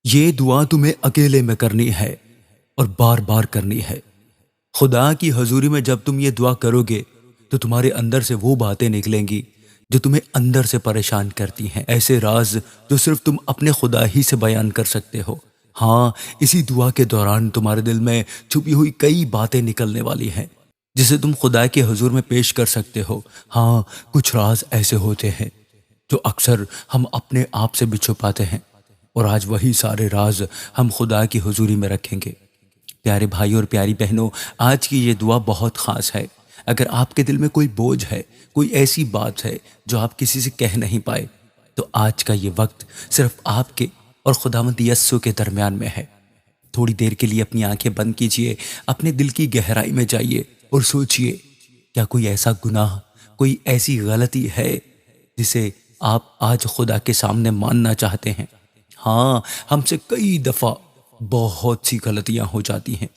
یہ دعا تمہیں اکیلے میں کرنی ہے اور بار بار کرنی ہے۔ خدا کی حضوری میں جب تم یہ دعا کرو گے تو تمہارے اندر سے وہ باتیں نکلیں گی جو تمہیں اندر سے پریشان کرتی ہیں، ایسے راز جو صرف تم اپنے خدا ہی سے بیان کر سکتے ہو۔ ہاں، اسی دعا کے دوران تمہارے دل میں چھپی ہوئی کئی باتیں نکلنے والی ہیں جسے تم خدا کے حضور میں پیش کر سکتے ہو۔ ہاں، کچھ راز ایسے ہوتے ہیں جو اکثر ہم اپنے آپ سے بھی چھپاتے ہیں، اور آج وہی سارے راز ہم خدا کی حضوری میں رکھیں گے۔ پیارے بھائی اور پیاری بہنوں، آج کی یہ دعا بہت خاص ہے۔ اگر آپ کے دل میں کوئی بوجھ ہے، کوئی ایسی بات ہے جو آپ کسی سے کہہ نہیں پائے، تو آج کا یہ وقت صرف آپ کے اور خداوند یسوع کے درمیان میں ہے۔ تھوڑی دیر کے لیے اپنی آنکھیں بند کیجئے، اپنے دل کی گہرائی میں جائیے اور سوچئے، کیا کوئی ایسا گناہ، کوئی ایسی غلطی ہے جسے آپ آج خدا کے سامنے ماننا چاہتے ہیں؟ ہاں، ہم سے کئی دفعہ بہت سی غلطیاں ہو جاتی ہیں،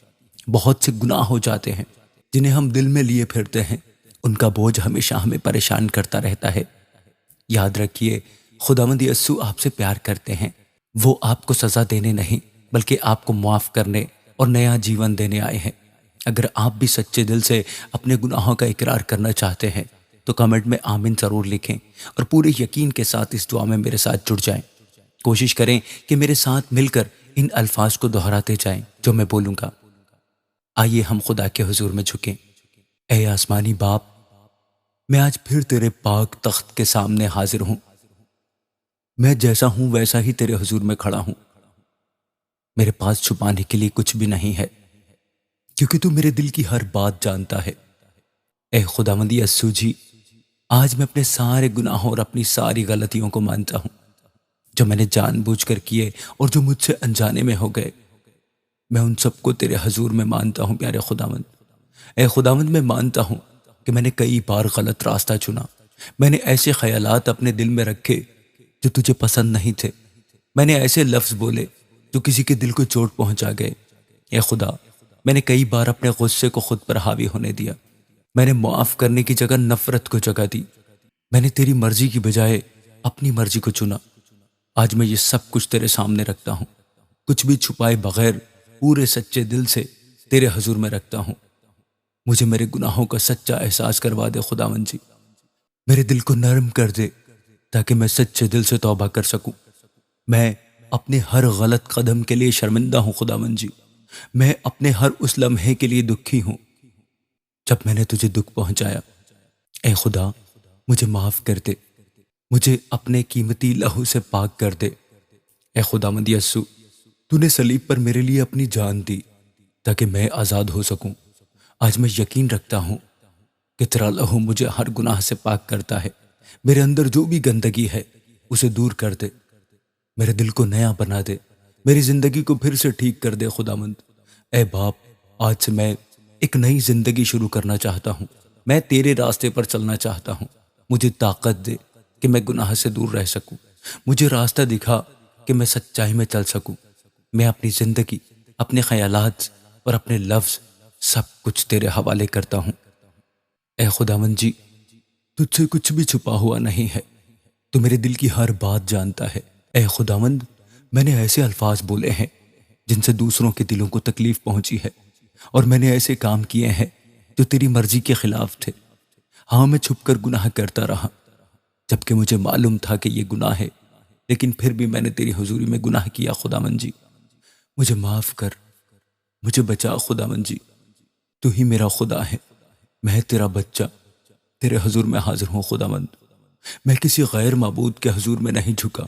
بہت سے گناہ ہو جاتے ہیں جنہیں ہم دل میں لیے پھرتے ہیں۔ ان کا بوجھ ہمیشہ ہمیں پریشان کرتا رہتا ہے۔ یاد رکھیے، خداوند یسوع آپ سے پیار کرتے ہیں۔ وہ آپ کو سزا دینے نہیں بلکہ آپ کو معاف کرنے اور نیا جیون دینے آئے ہیں۔ اگر آپ بھی سچے دل سے اپنے گناہوں کا اقرار کرنا چاہتے ہیں تو کمنٹ میں آمین ضرور لکھیں، اور پورے یقین کے ساتھ اس دعا میں میرے ساتھ جڑ جائیں۔ کوشش کریں کہ میرے ساتھ مل کر ان الفاظ کو دہراتے جائیں جو میں بولوں گا۔ آئیے ہم خدا کے حضور میں جھکیں۔ اے آسمانی باپ، میں آج پھر تیرے پاک تخت کے سامنے حاضر ہوں۔ میں جیسا ہوں ویسا ہی تیرے حضور میں کھڑا ہوں۔ میرے پاس چھپانے کے لیے کچھ بھی نہیں ہے، کیونکہ تو میرے دل کی ہر بات جانتا ہے۔ اے خداوند یسوع جی، آج میں اپنے سارے گناہوں اور اپنی ساری غلطیوں کو مانتا ہوں جو میں نے جان بوجھ کر کیے اور جو مجھ سے انجانے میں ہو گئے۔ میں ان سب کو تیرے حضور میں مانتا ہوں پیارے خداوند۔ اے خداوند، میں مانتا ہوں کہ میں نے کئی بار غلط راستہ چنا۔ میں نے ایسے خیالات اپنے دل میں رکھے جو تجھے پسند نہیں تھے۔ میں نے ایسے لفظ بولے جو کسی کے دل کو چوٹ پہنچا گئے۔ اے خدا، میں نے کئی بار اپنے غصے کو خود پر حاوی ہونے دیا۔ میں نے معاف کرنے کی جگہ نفرت کو جگہ دی۔ میں نے تیری مرضی کی بجائے اپنی مرضی کو چنا۔ آج میں یہ سب کچھ تیرے سامنے رکھتا ہوں، کچھ بھی چھپائے بغیر پورے سچے دل سے تیرے حضور میں رکھتا ہوں۔ مجھے میرے گناہوں کا سچا احساس کروا دے خداوند جی۔ میرے دل کو نرم کر دے تاکہ میں سچے دل سے توبہ کر سکوں۔ میں اپنے ہر غلط قدم کے لیے شرمندہ ہوں خداوند جی۔ میں اپنے ہر اس لمحے کے لیے دکھی ہوں جب میں نے تجھے دکھ پہنچایا۔ اے خدا، مجھے معاف کر دے، مجھے اپنے قیمتی لہو سے پاک کر دے۔ اے خداوند یسوع، تو نے صلیب پر میرے لیے اپنی جان دی تاکہ میں آزاد ہو سکوں۔ آج میں یقین رکھتا ہوں کہ تیرا لہو مجھے ہر گناہ سے پاک کرتا ہے۔ میرے اندر جو بھی گندگی ہے اسے دور کر دے، میرے دل کو نیا بنا دے، میری زندگی کو پھر سے ٹھیک کر دے خداوند۔ اے باپ، آج سے میں ایک نئی زندگی شروع کرنا چاہتا ہوں۔ میں تیرے راستے پر چلنا چاہتا ہوں۔ مجھے طاقت دے کہ میں گناہ سے دور رہ سکوں۔ مجھے راستہ دکھا کہ میں سچائی میں چل سکوں۔ میں اپنی زندگی، اپنے خیالات اور اپنے لفظ سب کچھ تیرے حوالے کرتا ہوں۔ اے خداوند جی، تجھ سے کچھ بھی چھپا ہوا نہیں ہے۔ تو میرے دل کی ہر بات جانتا ہے۔ اے خداوند، میں نے ایسے الفاظ بولے ہیں جن سے دوسروں کے دلوں کو تکلیف پہنچی ہے، اور میں نے ایسے کام کیے ہیں جو تیری مرضی کے خلاف تھے۔ ہاں، میں چھپ کر گناہ کرتا رہا جبکہ مجھے معلوم تھا کہ یہ گناہ ہے، لیکن پھر بھی میں نے تیری حضوری میں گناہ کیا خداوند جی۔ مجھے معاف کر، مجھے بچا خداوند جی۔ تو ہی میرا خدا ہے، میں تیرا بچہ تیرے حضور میں حاضر ہوں خداوند۔ میں کسی غیر معبود کے حضور میں نہیں جھکا،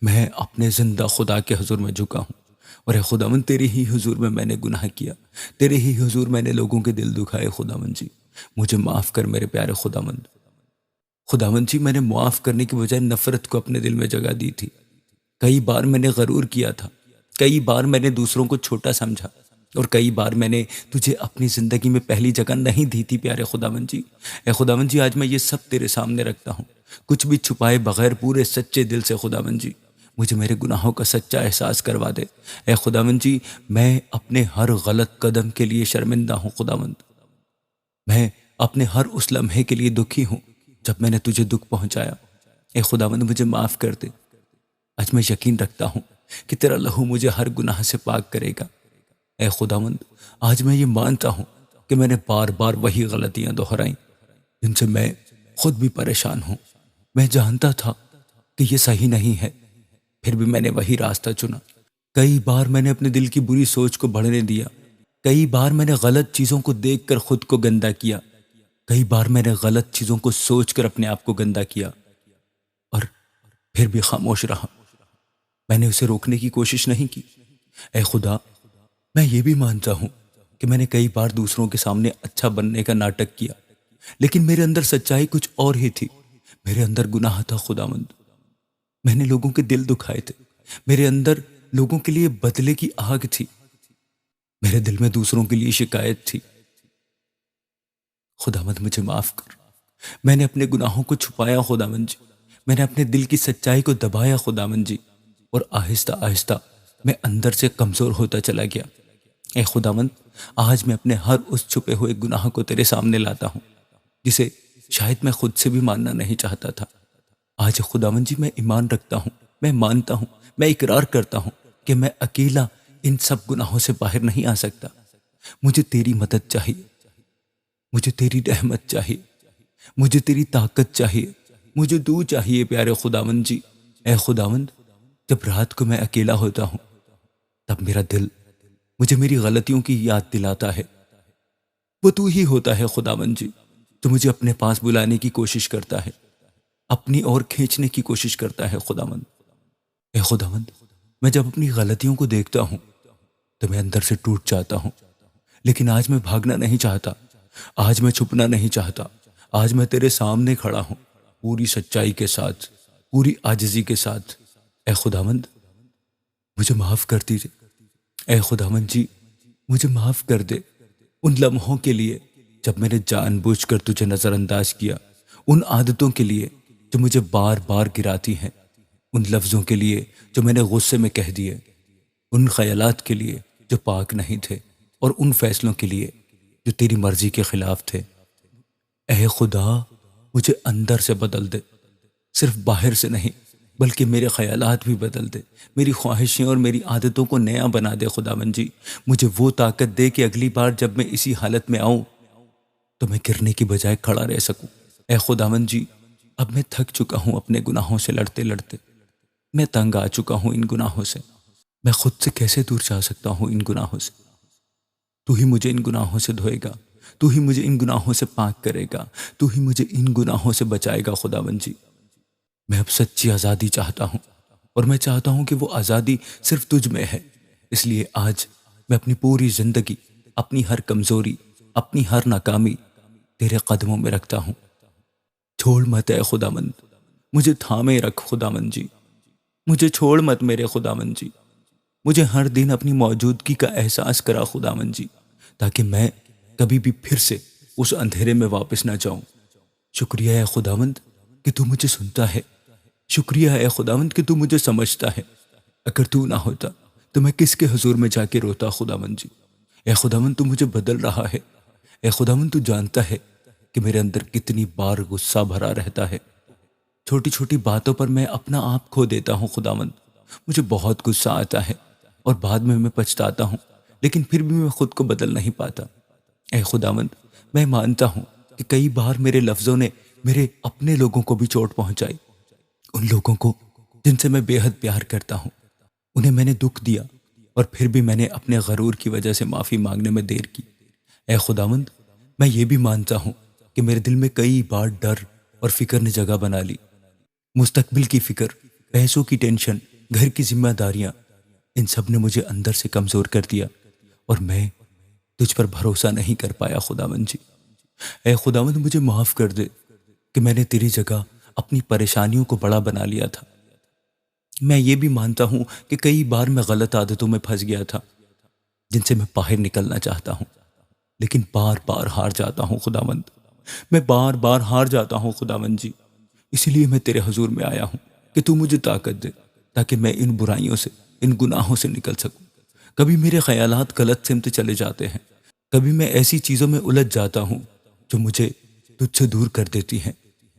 میں اپنے زندہ خدا کے حضور میں جھکا ہوں۔ اور اے خداوند، تیرے ہی حضور میں نے گناہ کیا، تیرے ہی حضور میں نے لوگوں کے دل دکھائے خداوند جی۔ مجھے معاف کر میرے پیارے خداوند۔ خداوند جی، میں نے معاف کرنے کی بجائے نفرت کو اپنے دل میں جگہ دی تھی۔ کئی بار میں نے غرور کیا تھا، کئی بار میں نے دوسروں کو چھوٹا سمجھا، اور کئی بار میں نے تجھے اپنی زندگی میں پہلی جگہ نہیں دی تھی پیارے خداوند جی۔ اے خداوند جی، آج میں یہ سب تیرے سامنے رکھتا ہوں، کچھ بھی چھپائے بغیر پورے سچے دل سے خداوند جی۔ مجھے میرے گناہوں کا سچا احساس کروا دے۔ اے خداوند جی، میں اپنے ہر غلط قدم کے لیے شرمندہ ہوں خداوند۔ میں اپنے ہر اس لمحے کے لیے دکھی ہوں جب میں نے تجھے دکھ پہنچایا۔ اے خداوند، مجھے معاف کر دے۔ آج میں یقین رکھتا ہوں کہ تیرا لہو مجھے ہر گناہ سے پاک کرے گا۔ اے خداوند، آج میں یہ مانتا ہوں کہ میں نے بار بار وہی غلطیاں دہرائیں جن سے میں خود بھی پریشان ہوں۔ میں جانتا تھا کہ یہ صحیح نہیں ہے، پھر بھی میں نے وہی راستہ چنا۔ کئی بار میں نے اپنے دل کی بری سوچ کو بڑھنے دیا، کئی بار میں نے غلط چیزوں کو دیکھ کر خود کو گندا کیا، کئی بار میں نے غلط چیزوں کو سوچ کر اپنے آپ کو گندا کیا، اور پھر بھی خاموش رہا۔ میں نے اسے روکنے کی کوشش نہیں کی۔ اے خدا، میں یہ بھی مانتا ہوں کہ میں نے کئی بار دوسروں کے سامنے اچھا بننے کا ناٹک کیا، لیکن میرے اندر سچائی کچھ اور ہی تھی۔ میرے اندر گناہ تھا خداوند، میں نے لوگوں کے دل دکھائے تھے، میرے اندر لوگوں کے لیے بدلے کی آگ تھی، میرے دل میں دوسروں کے لیے شکایت تھی۔ خداوند مجھے معاف کر۔ میں نے اپنے گناہوں کو چھپایا خداوند جی، میں نے اپنے دل کی سچائی کو دبایا خداوند جی، اور آہستہ آہستہ میں اندر سے کمزور ہوتا چلا گیا۔ اے خداوند، آج میں اپنے ہر اس چھپے ہوئے گناہ کو تیرے سامنے لاتا ہوں جسے شاید میں خود سے بھی ماننا نہیں چاہتا تھا۔ آج خداوند جی، میں ایمان رکھتا ہوں، میں مانتا ہوں، میں اقرار کرتا ہوں کہ میں اکیلا ان سب گناہوں سے باہر نہیں آ سکتا۔ مجھے تیری مدد چاہیے، مجھے تیری رحمت چاہیے، مجھے تیری طاقت چاہیے، مجھے تو چاہیے پیارے خداوند جی۔ اے خداوند، جب رات کو میں اکیلا ہوتا ہوں تب میرا دل مجھے میری غلطیوں کی یاد دلاتا ہے۔ وہ تو ہی ہوتا ہے خداوند جی جو مجھے اپنے پاس بلانے کی کوشش کرتا ہے، اپنی اور کھینچنے کی کوشش کرتا ہے خداوند۔ اے خداوند، میں جب اپنی غلطیوں کو دیکھتا ہوں تو میں اندر سے ٹوٹ جاتا ہوں، لیکن آج میں بھاگنا نہیں چاہتا، آج میں چھپنا نہیں چاہتا، آج میں تیرے سامنے کھڑا ہوں پوری سچائی کے ساتھ، پوری عاجزی کے ساتھ۔ اے خداوند، مجھے معاف کر دیجیے۔ اے خداوند جی، مجھے معاف کر دے ان لمحوں کے لیے جب میں نے جان بوجھ کر تجھے نظر انداز کیا، ان عادتوں کے لیے جو مجھے بار بار گراتی ہیں، ان لفظوں کے لیے جو میں نے غصے میں کہہ دیے، ان خیالات کے لیے جو پاک نہیں تھے، اور ان فیصلوں کے لیے جو تیری مرضی کے خلاف تھے۔ اے خدا، مجھے اندر سے بدل دے، صرف باہر سے نہیں بلکہ میرے خیالات بھی بدل دے، میری خواہشیں اور میری عادتوں کو نیا بنا دے خداوند جی۔ مجھے وہ طاقت دے کہ اگلی بار جب میں اسی حالت میں آؤں تو میں گرنے کی بجائے کھڑا رہ سکوں۔ اے خداوند جی، اب میں تھک چکا ہوں اپنے گناہوں سے لڑتے لڑتے، میں تنگ آ چکا ہوں ان گناہوں سے۔ میں خود سے کیسے دور جا سکتا ہوں ان گناہوں سے؟ تو ہی مجھے ان گناہوں سے دھوئے گا، تو ہی مجھے ان گناہوں سے پاک کرے گا، تو ہی مجھے ان گناہوں سے بچائے گا خداوند جی۔ میں اب سچی آزادی چاہتا ہوں، اور میں چاہتا ہوں کہ وہ آزادی صرف تجھ میں ہے۔ اس لیے آج میں اپنی پوری زندگی، اپنی ہر کمزوری، اپنی ہر ناکامی تیرے قدموں میں رکھتا ہوں۔ چھوڑ مت اے خداوند، مجھے تھامے رکھ خداوند جی، مجھے چھوڑ مت میرے خداوند جی۔ مجھے ہر دن اپنی موجودگی کا احساس کرا خداوند جی، تاکہ میں کبھی بھی پھر سے اس اندھیرے میں واپس نہ جاؤں۔ شکریہ اے خداوند کہ تو مجھے سنتا ہے، شکریہ اے خداوند کہ تو مجھے سمجھتا ہے۔ اگر تو نہ ہوتا تو میں کس کے حضور میں جا کے روتا خداوند جی۔ اے خداوند، تو مجھے بدل رہا ہے۔ اے خداوند، تو جانتا ہے کہ میرے اندر کتنی بار غصہ بھرا رہتا ہے۔ چھوٹی چھوٹی باتوں پر میں اپنا آپ کھو دیتا ہوں خداوند، مجھے بہت غصہ آتا ہے اور بعد میں پچھتاتا ہوں، لیکن پھر بھی میں خود کو بدل نہیں پاتا۔ اے خداوند، میں مانتا ہوں کہ کئی بار میرے لفظوں نے میرے اپنے لوگوں کو بھی چوٹ پہنچائی، ان لوگوں کو جن سے میں بے حد پیار کرتا ہوں، انہیں میں نے دکھ دیا، اور پھر بھی میں نے اپنے غرور کی وجہ سے معافی مانگنے میں دیر کی۔ اے خداوند، میں یہ بھی مانتا ہوں کہ میرے دل میں کئی بار ڈر اور فکر نے جگہ بنا لی، مستقبل کی فکر، پیسوں کی ٹینشن، گھر کی ذمہ داریاں، ان سب نے مجھے اندر سے کمزور کر دیا، اور میں تجھ پر بھروسہ نہیں کر پایا خداوند جی۔ اے خداوند، مجھے معاف کر دے کہ میں نے تیری جگہ اپنی پریشانیوں کو بڑا بنا لیا تھا۔ میں یہ بھی مانتا ہوں کہ کئی بار میں غلط عادتوں میں پھنس گیا تھا جن سے میں باہر نکلنا چاہتا ہوں، لیکن بار بار ہار جاتا ہوں خداوند، میں بار بار ہار جاتا ہوں خداوند جی۔ اسی لیے میں تیرے حضور میں آیا ہوں کہ تو مجھے طاقت دے تاکہ میں ان برائیوں سے، ان گناہوں سے نکل سکوں۔ کبھی میرے خیالات غلط سمت چلے جاتے ہیں، کبھی میں ایسی چیزوں میں الجھ جاتا ہوں جو مجھے تجھ سے دور کر دیتی ہیں،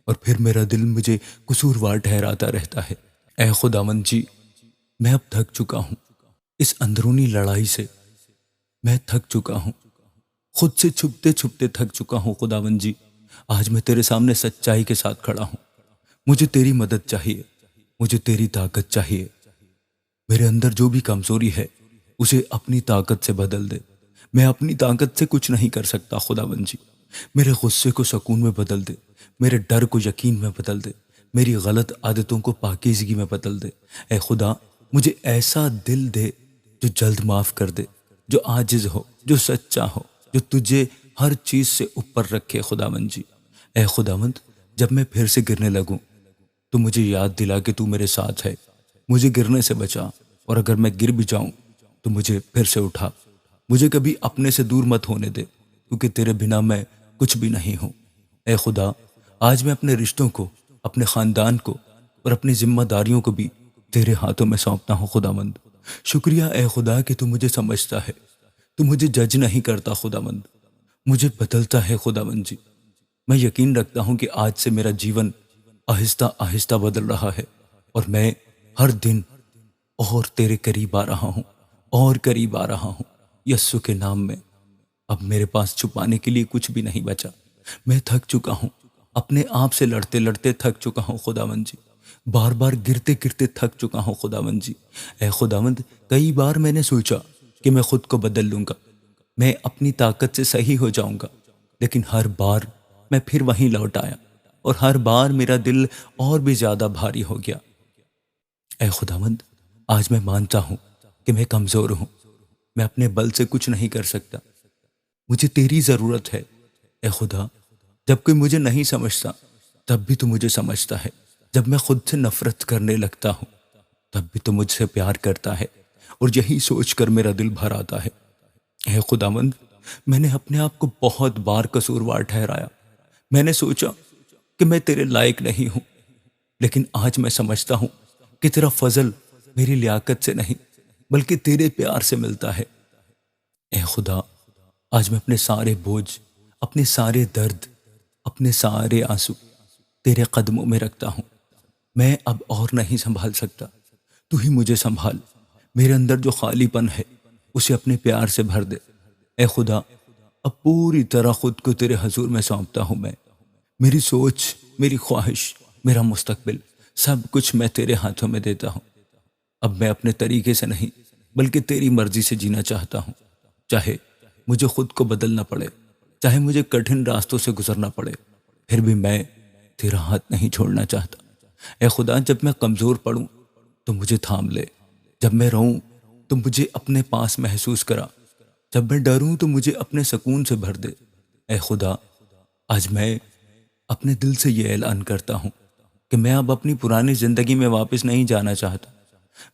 اور پھر میرا دل مجھے قصوروار ٹھہراتا رہتا ہے۔ اے خداوند جی، میں اب تھک چکا ہوں، اس اندرونی لڑائی سے میں تھک چکا ہوں، خود سے چھپتے چھپتے تھک چکا ہوں خداوند جی۔ آج میں تیرے سامنے سچائی کے ساتھ کھڑا ہوں۔ مجھے تیری مدد چاہیے، مجھے تیری طاقت چاہیے۔ میرے اندر جو بھی کمزوری ہے اسے اپنی طاقت سے بدل دے۔ میں اپنی طاقت سے کچھ نہیں کر سکتا خداوند جی۔ میرے غصے کو سکون میں بدل دے، میرے ڈر کو یقین میں بدل دے، میری غلط عادتوں کو پاکیزگی میں بدل دے۔ اے خدا، مجھے ایسا دل دے جو جلد معاف کر دے، جو عاجز ہو، جو سچا ہو، جو تجھے ہر چیز سے اوپر رکھے خداوند جی۔ اے خداوند، جب میں پھر سے گرنے لگوں تو مجھے یاد دلا کہ تو میرے ساتھ ہے، مجھے گرنے سے بچا، اور اگر میں گر بھی جاؤں تو مجھے پھر سے اٹھا۔ مجھے کبھی اپنے سے دور مت ہونے دے، کیونکہ تیرے بنا میں کچھ بھی نہیں ہوں۔ اے خدا، آج میں اپنے رشتوں کو، اپنے خاندان کو اور اپنی ذمہ داریوں کو بھی تیرے ہاتھوں میں سونپتا ہوں خداوند۔ شکریہ اے خدا کہ تو مجھے سمجھتا ہے، تو مجھے جج نہیں کرتا خداوند، مجھے بدلتا ہے خداوند جی۔ میں یقین رکھتا ہوں کہ آج سے میرا جیون آہستہ آہستہ بدل رہا ہے، اور میں ہر دن اور تیرے قریب آ رہا ہوں، اور قریب آ رہا ہوں یسوع کے نام میں۔ اب میرے پاس چھپانے کے لیے کچھ بھی نہیں بچا۔ میں تھک چکا ہوں، اپنے آپ سے لڑتے لڑتے تھک چکا ہوں خداوند جی، بار بار گرتے گرتے تھک چکا ہوں خداوند جی۔ اے خداوند، کئی بار میں نے سوچا کہ میں خود کو بدل لوں گا، میں اپنی طاقت سے صحیح ہو جاؤں گا، لیکن ہر بار میں پھر وہیں لوٹ آیا، اور ہر بار میرا دل اور بھی زیادہ بھاری ہو گیا۔ اے خداوند، آج میں مانتا ہوں کہ میں کمزور ہوں، میں اپنے بل سے کچھ نہیں کر سکتا، مجھے تیری ضرورت ہے۔ اے خدا، جب کوئی مجھے نہیں سمجھتا تب بھی تو مجھے سمجھتا ہے، جب میں خود سے نفرت کرنے لگتا ہوں تب بھی تو مجھ سے پیار کرتا ہے، اور یہی سوچ کر میرا دل بھر آتا ہے۔ اے خداوند، میں نے اپنے آپ کو بہت بار قصوروار ٹھہرایا، میں نے سوچا کہ میں تیرے لائق نہیں ہوں، لیکن آج میں سمجھتا ہوں کہ تیرا فضل میری لیاقت سے نہیں بلکہ تیرے پیار سے ملتا ہے۔ اے خدا، آج میں اپنے سارے بوجھ، اپنے سارے درد، اپنے سارے آنسو تیرے قدموں میں رکھتا ہوں۔ میں اب اور نہیں سنبھال سکتا، تو ہی مجھے سنبھال۔ میرے اندر جو خالی پن ہے اسے اپنے پیار سے بھر دے۔ اے خدا، اب پوری طرح خود کو تیرے حضور میں سونپتا ہوں میں۔ میری سوچ، میری خواہش، میرا مستقبل، سب کچھ میں تیرے ہاتھوں میں دیتا ہوں۔ اب میں اپنے طریقے سے نہیں بلکہ تیری مرضی سے جینا چاہتا ہوں، چاہے مجھے خود کو بدلنا پڑے، چاہے مجھے کٹھن راستوں سے گزرنا پڑے، پھر بھی میں تیرا ہاتھ نہیں چھوڑنا چاہتا۔ اے خدا، جب میں کمزور پڑوں تو مجھے تھام لے، جب میں روؤں تو مجھے اپنے پاس محسوس کرا، جب میں ڈروں تو مجھے اپنے سکون سے بھر دے۔ اے خدا، آج میں اپنے دل سے یہ اعلان کرتا ہوں کہ میں اب اپنی پرانی زندگی میں واپس نہیں جانا چاہتا۔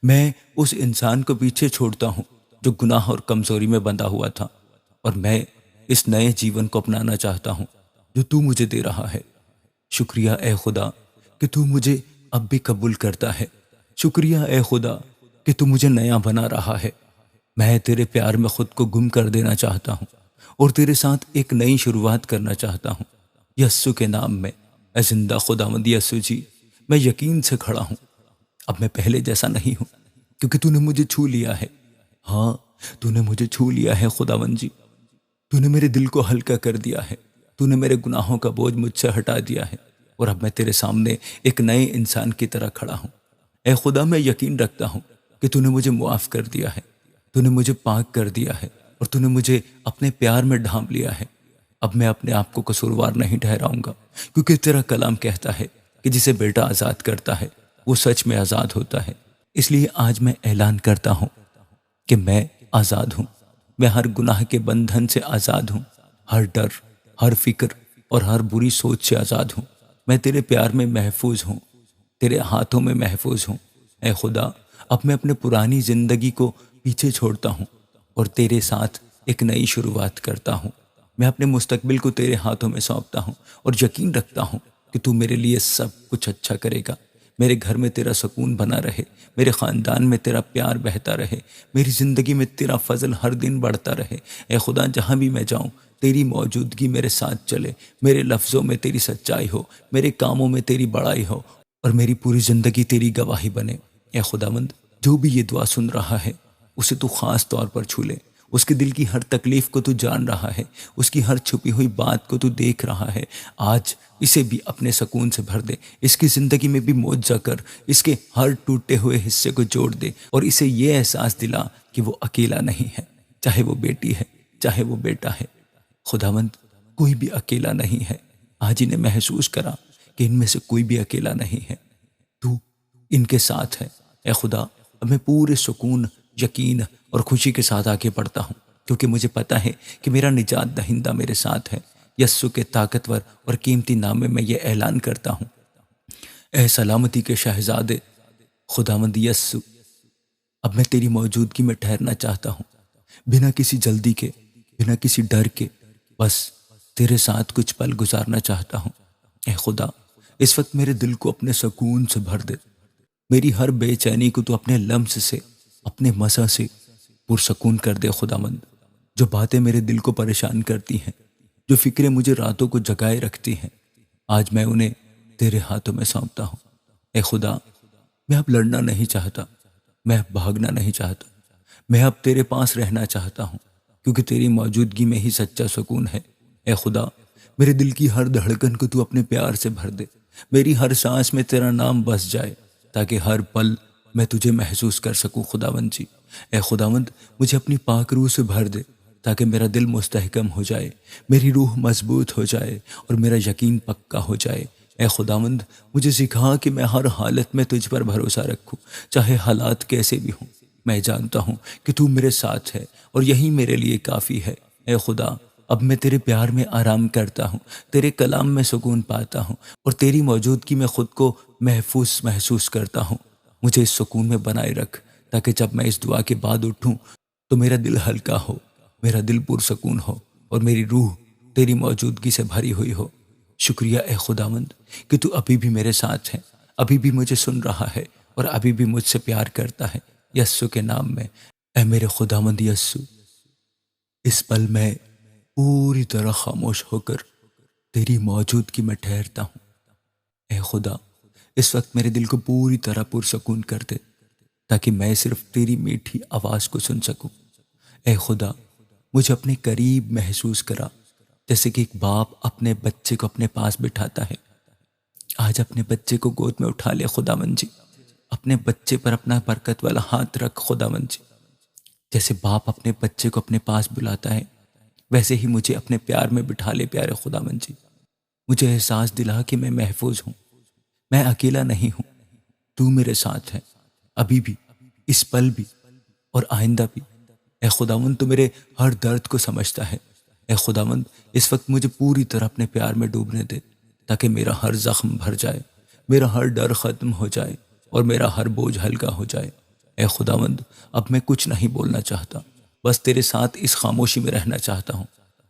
میں اس انسان کو پیچھے چھوڑتا ہوں جو گناہ اور کمزوری میں بندھا ہوا تھا، اور میں اس نئے جیون کو اپنانا چاہتا ہوں جو تو مجھے دے رہا ہے۔ شکریہ اے خدا کہ تو مجھے اب بھی قبول کرتا ہے۔ شکریہ اے خدا کہ تو مجھے نیا بنا رہا ہے۔ میں تیرے پیار میں خود کو گم کر دینا چاہتا ہوں، اور تیرے ساتھ ایک نئی شروعات کرنا چاہتا ہوں یسوع کے نام میں۔ اے زندہ خداوند یسوع جی، میں یقین سے کھڑا ہوں، اب میں پہلے جیسا نہیں ہوں، کیونکہ تو نے مجھے چھو لیا ہے۔ ہاں، تو نے مجھے چھو لیا ہے خداوند جی، تو نے میرے دل کو ہلکا کر دیا ہے، تو نے میرے گناہوں کا بوجھ مجھ سے ہٹا دیا ہے، اور اب میں تیرے سامنے ایک نئے انسان کی طرح کھڑا ہوں۔ اے خدا، میں یقین رکھتا ہوں کہ تو نے مجھے معاف کر دیا ہے، تو نے مجھے پاک کر دیا ہے، اور تو نے مجھے اپنے پیار میں ڈھانپ لیا ہے۔ اب میں اپنے آپ کو قصوروار نہیں ٹھہراؤں گا، کیونکہ تیرا کلام کہتا ہے کہ جسے بیٹا آزاد کرتا ہے وہ سچ میں آزاد ہوتا ہے۔ اس لیے آج میں اعلان کرتا ہوں کہ میں آزاد ہوں، میں ہر گناہ کے بندھن سے آزاد ہوں، ہر ڈر، ہر فکر اور ہر بری سوچ سے آزاد ہوں۔ میں تیرے پیار میں محفوظ ہوں، تیرے ہاتھوں میں محفوظ ہوں۔ اے خدا، اب میں اپنے پرانی زندگی کو پیچھے چھوڑتا ہوں اور تیرے ساتھ ایک نئی شروعات کرتا ہوں۔ میں اپنے مستقبل کو تیرے ہاتھوں میں سونپتا ہوں، اور یقین رکھتا ہوں کہ تو میرے لیے سب کچھ اچھا کرے گا۔ میرے گھر میں تیرا سکون بنا رہے، میرے خاندان میں تیرا پیار بہتا رہے، میری زندگی میں تیرا فضل ہر دن بڑھتا رہے۔ اے خدا، جہاں بھی میں جاؤں تیری موجودگی میرے ساتھ چلے، میرے لفظوں میں تیری سچائی ہو، میرے کاموں میں تیری بڑائی ہو، اور میری پوری زندگی تیری گواہی بنے۔ اے خداوند، جو بھی یہ دعا سن رہا ہے اسے تو خاص طور پر چھو لے، اس کے دل کی ہر تکلیف کو تو جان رہا ہے، اس کی ہر چھپی ہوئی بات کو تو دیکھ رہا ہے۔ آج اسے بھی اپنے سکون سے بھر دے، اس کی زندگی میں بھی معجزہ کر، اس کے ہر ٹوٹے ہوئے حصے کو جوڑ دے اور اسے یہ احساس دلا کہ وہ اکیلا نہیں ہے، چاہے وہ بیٹی ہے، چاہے وہ بیٹا ہے۔ خداوند، کوئی بھی اکیلا نہیں ہے۔ آج انہیں محسوس کرا کہ ان میں سے کوئی بھی اکیلا نہیں ہے، تو ان کے ساتھ ہے۔ اے خدا، اب میں پورے سکون، یقین اور خوشی کے ساتھ آگے بڑھتا ہوں، کیونکہ مجھے پتا ہے کہ میرا نجات دہندہ میرے ساتھ ہے۔ یسوع کے طاقتور اور قیمتی نام میں یہ اعلان کرتا ہوں، اے سلامتی کے شہزادے خداوند یسوع، اب میں تیری موجودگی میں ٹھہرنا چاہتا ہوں، بنا کسی جلدی کے، بنا کسی ڈر کے، بس تیرے ساتھ کچھ پل گزارنا چاہتا ہوں۔ اے خدا، اس وقت میرے دل کو اپنے سکون سے بھر دے، میری ہر بے چینی کو تو اپنے لمس سے، اپنے مزہ سے پرسکون کر دے۔ خداوند، جو باتیں میرے دل کو پریشان کرتی ہیں، جو فکریں مجھے راتوں کو جگائے رکھتی ہیں، آج میں انہیں تیرے ہاتھوں میں سونپتا ہوں۔ اے خدا، میں اب لڑنا نہیں چاہتا، میں اب بھاگنا نہیں چاہتا، میں اب تیرے پاس رہنا چاہتا ہوں، کیونکہ تیری موجودگی میں ہی سچا سکون ہے۔ اے خدا، میرے دل کی ہر دھڑکن کو تو اپنے پیار سے بھر دے، میری ہر سانس میں تیرا نام بس جائے، تاکہ ہر پل میں تجھے محسوس کر سکوں۔ خداوند جی، اے خداوند، مجھے اپنی پاک روح سے بھر دے، تاکہ میرا دل مستحکم ہو جائے، میری روح مضبوط ہو جائے اور میرا یقین پکا ہو جائے۔ اے خداوند، مجھے سکھا کہ میں ہر حالت میں تجھ پر بھروسہ رکھوں، چاہے حالات کیسے بھی ہوں۔ میں جانتا ہوں کہ تو میرے ساتھ ہے اور یہی میرے لیے کافی ہے۔ اے خدا، اب میں تیرے پیار میں آرام کرتا ہوں، تیرے کلام میں سکون پاتا ہوں اور تیری موجودگی میں خود کو محفوظ محسوس کرتا ہوں۔ مجھے اس سکون میں بنائے رکھ، تاکہ جب میں اس دعا کے بعد اٹھوں تو میرا دل ہلکا ہو، میرا دل پرسکون ہو اور میری روح تیری موجودگی سے بھری ہوئی ہو۔ شکریہ اے خداوند کہ تو ابھی بھی میرے ساتھ ہے، ابھی بھی مجھے سن رہا ہے اور ابھی بھی مجھ سے پیار کرتا ہے۔ یسوع کے نام میں، اے میرے خداوند یسوع، اس پل میں پوری طرح خاموش ہو کر تیری موجودگی میں ٹھہرتا ہوں۔ اے خدا، اس وقت میرے دل کو پوری طرح پرسکون کر دے، تاکہ میں صرف تیری میٹھی آواز کو سن سکوں۔ اے خدا، مجھے اپنے قریب محسوس کرا، جیسے کہ ایک باپ اپنے بچے کو اپنے پاس بٹھاتا ہے۔ آج اپنے بچے کو گود میں اٹھا لے خداوند جی، اپنے بچے پر اپنا برکت والا ہاتھ رکھ خداوند جی۔ جیسے باپ اپنے بچے کو اپنے پاس بلاتا ہے، ویسے ہی مجھے اپنے پیار میں بٹھا لے پیارے خداوند جی۔ مجھے احساس دلا کہ میں محفوظ ہوں، میں اکیلا نہیں ہوں، تو میرے ساتھ ہے، ابھی بھی، اس پل بھی اور آئندہ بھی۔ اے خداوند، تو میرے ہر درد کو سمجھتا ہے۔ اے خداوند، اس وقت مجھے پوری طرح اپنے پیار میں ڈوبنے دے، تاکہ میرا ہر زخم بھر جائے، میرا ہر ڈر ختم ہو جائے اور میرا ہر بوجھ ہلکا ہو جائے۔ اے خداوند، اب میں کچھ نہیں بولنا چاہتا، بس تیرے ساتھ اس خاموشی میں رہنا چاہتا ہوں،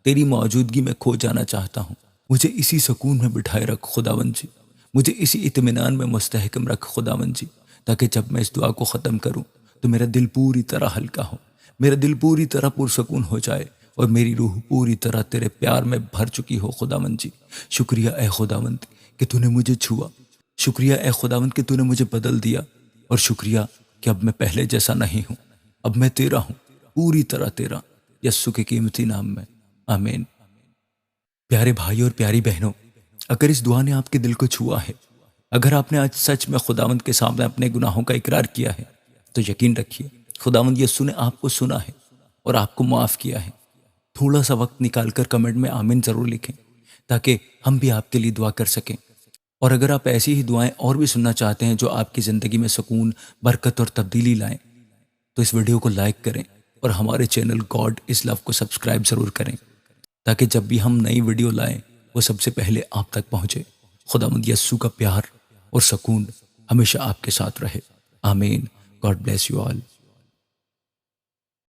تیری موجودگی میں کھو جانا چاہتا ہوں۔ مجھے اسی سکون میں بٹھائے رکھ خداوند جی، مجھے اسی اطمینان میں مستحکم رکھ خداوند جی، تاکہ جب میں اس دعا کو ختم کروں تو میرا دل پوری طرح ہلکا ہو، میرا دل پوری طرح پرسکون ہو جائے اور میری روح پوری طرح تیرے پیار میں بھر چکی ہو خداوند جی۔ شکریہ اے خداوند کہ تو نے مجھے چھوا، شکریہ اے خداوند کہ تو نے مجھے بدل دیا، اور شکریہ کہ اب میں پہلے جیسا نہیں ہوں، اب میں تیرا ہوں، پوری طرح تیرا، یسوع کے قیمتی نام میں، آمین۔ پیارے بھائی اور پیاری بہنوں، اگر اس دعا نے آپ کے دل کو چھوا ہے، اگر آپ نے آج سچ میں خداوند کے سامنے اپنے گناہوں کا اقرار کیا ہے، تو یقین رکھیے خداوند یسوع نے آپ کو سنا ہے اور آپ کو معاف کیا ہے۔ تھوڑا سا وقت نکال کر کمنٹ میں آمین ضرور لکھیں، تاکہ ہم بھی آپ کے لیے دعا کر سکیں۔ اور اگر آپ ایسی ہی دعائیں اور بھی سننا چاہتے ہیں جو آپ کی زندگی میں سکون، برکت اور تبدیلی لائیں، تو اس ویڈیو کو لائک کریں اور ہمارے چینل گاڈ از لو کو سبسکرائب ضرور کریں، تاکہ جب بھی ہم نئی ویڈیو لائیں وہ سب سے پہلے آپ تک پہنچے۔ خداوند یسوع کا پیار اور سکون ہمیشہ آپ کے ساتھ رہے، آمین۔ God bless you all.